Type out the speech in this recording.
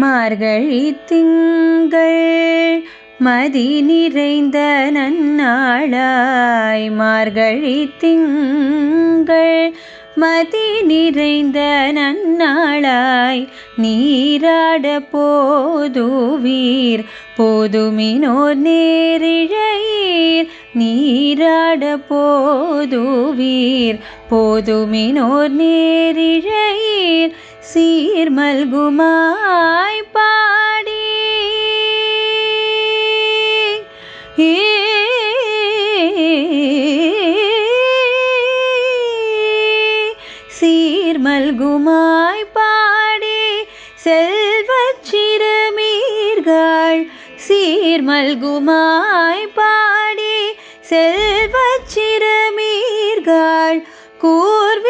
மார்கழி திங்கள் மதி நிறைந்த நன்னாளாய், மார்கழி திங்கள் மதி நிறைந்த நன்னாளாய், நீராட போதுவீர் போதுமினோர் நேரிழையீர், நீராட போதுவீர் போதுமினோர் நேரிழையீர், சீர்மல்குமாய் பாடி சீர்மல்குமாய் பாடி செல்வச் சிறுமீர்கள், சீர்மல்குமாய் பாடி செல்வச் சிறுமீர்கள், கூர்வேலோர்